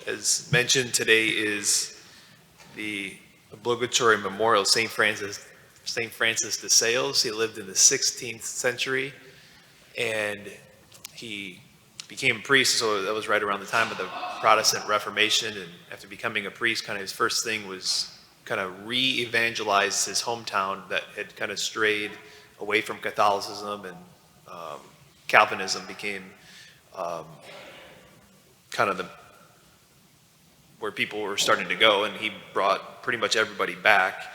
as mentioned, today is the obligatory memorial of Saint Francis de Sales. He lived in the 16th century, and he became a priest. So that was right around the time of the Protestant Reformation. And after becoming a priest, kind of his first thing was kind of re-evangelize his hometown that had kind of strayed away from Catholicism, and Calvinism became kind of where people were starting to go, and he brought pretty much everybody back.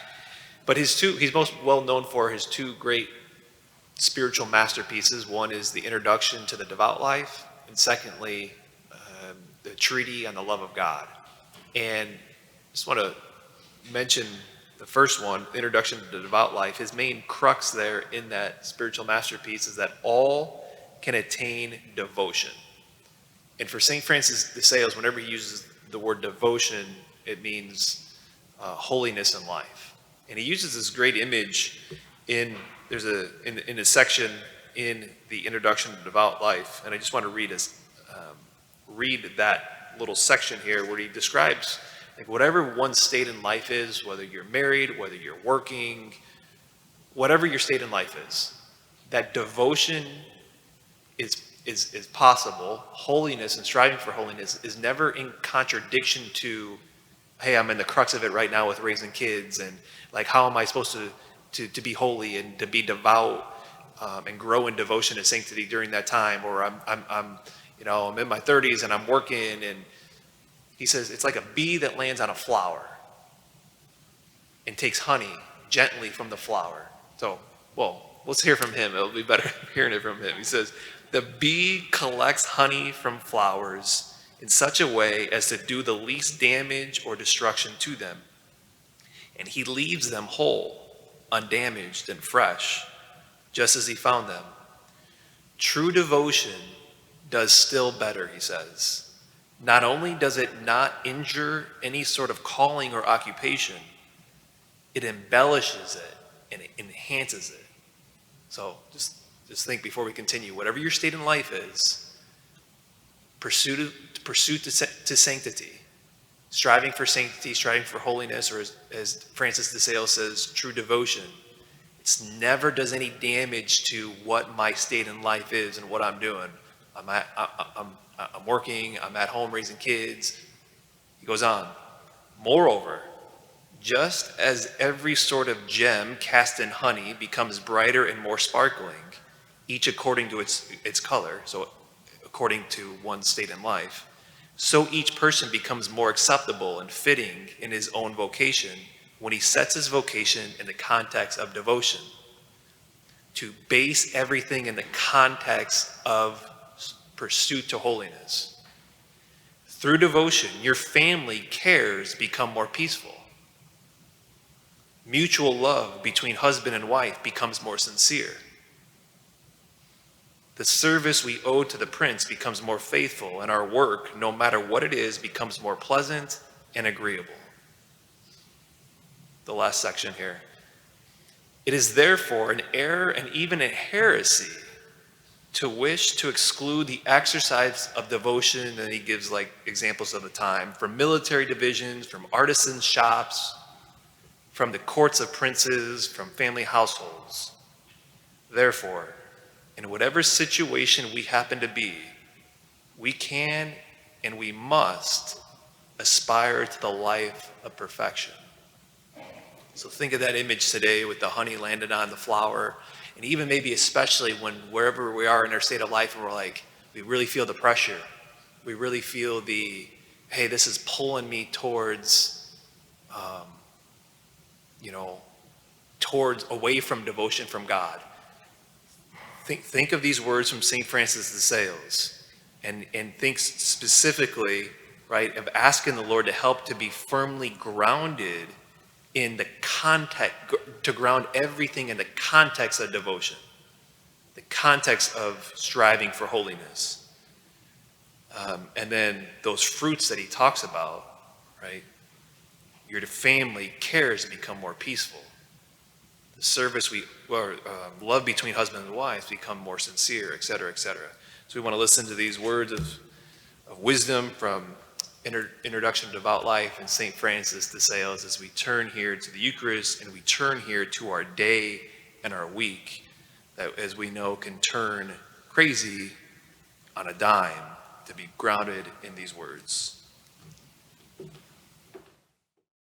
But he's most well known for his two great spiritual masterpieces. One is the Introduction to the Devout Life, and secondly, the Treatise on the Love of God. And just want to mention the first one, Introduction to the Devout Life. His main crux there in that spiritual masterpiece is that all can attain devotion. And for St. Francis de Sales, whenever he uses the word devotion, it means holiness in life. And he uses this great image in a section in the Introduction to Devout Life, and I just want to read that little section here where he describes like whatever one's state in life is, whether you're married, whether you're working, whatever your state in life is, that devotion is possible. Holiness and striving for holiness is never in contradiction to, hey, I'm in the crux of it right now with raising kids, and like how am I supposed to be holy and to be devout and grow in devotion and sanctity during that time, or I'm in my 30s and I'm working. And he says it's like a bee that lands on a flower and takes honey gently from the flower. So, well, let's hear from him. It'll be better hearing it from him. He says, the bee collects honey from flowers in such a way as to do the least damage or destruction to them, and he leaves them whole, undamaged, and fresh, just as he found them. True devotion does still better, he says. Not only does it not injure any sort of calling or occupation, it embellishes it and it enhances it. So just think before we continue, whatever your state in life is, pursuit to sanctity, striving for sanctity, striving for holiness, or as Francis de Sales says, true devotion. It never does any damage to what my state in life is and what I'm doing. I'm working, I'm at home raising kids. He goes on. Moreover, just as every sort of gem cast in honey becomes brighter and more sparkling, each according to its color, so according to one's state in life, so each person becomes more acceptable and fitting in his own vocation when he sets his vocation in the context of devotion. To base everything in the context of pursuit to holiness. Through devotion, your family cares become more peaceful. Mutual love between husband and wife becomes more sincere. The service we owe to the Prince becomes more faithful, and our work, no matter what it is, becomes more pleasant and agreeable. The last section here. It is therefore an error and even a heresy to wish to exclude the exercise of devotion, and he gives like examples of the time, from military divisions, from artisans' shops, from the courts of princes, from family households. Therefore, in whatever situation we happen to be, we can and we must aspire to the life of perfection. So think of that image today with the honey landed on the flower, and even maybe especially when wherever we are in our state of life and we're like, we really feel the pressure. We really feel hey, this is pulling me towards, towards away from devotion from God. Think of these words from St. Francis de Sales, and think specifically, right, of asking the Lord to help to be firmly grounded in the context, to ground everything in the context of devotion, the context of striving for holiness. And then those fruits that he talks about, right? Your family cares become more peaceful. The service love between husband and wife become more sincere, et cetera, et cetera. So we want to listen to these words of wisdom from Introduction to Devout Life and St. Francis de Sales, as we turn here to the Eucharist and we turn here to our day and our week, that, as we know, can turn crazy on a dime, to be grounded in these words.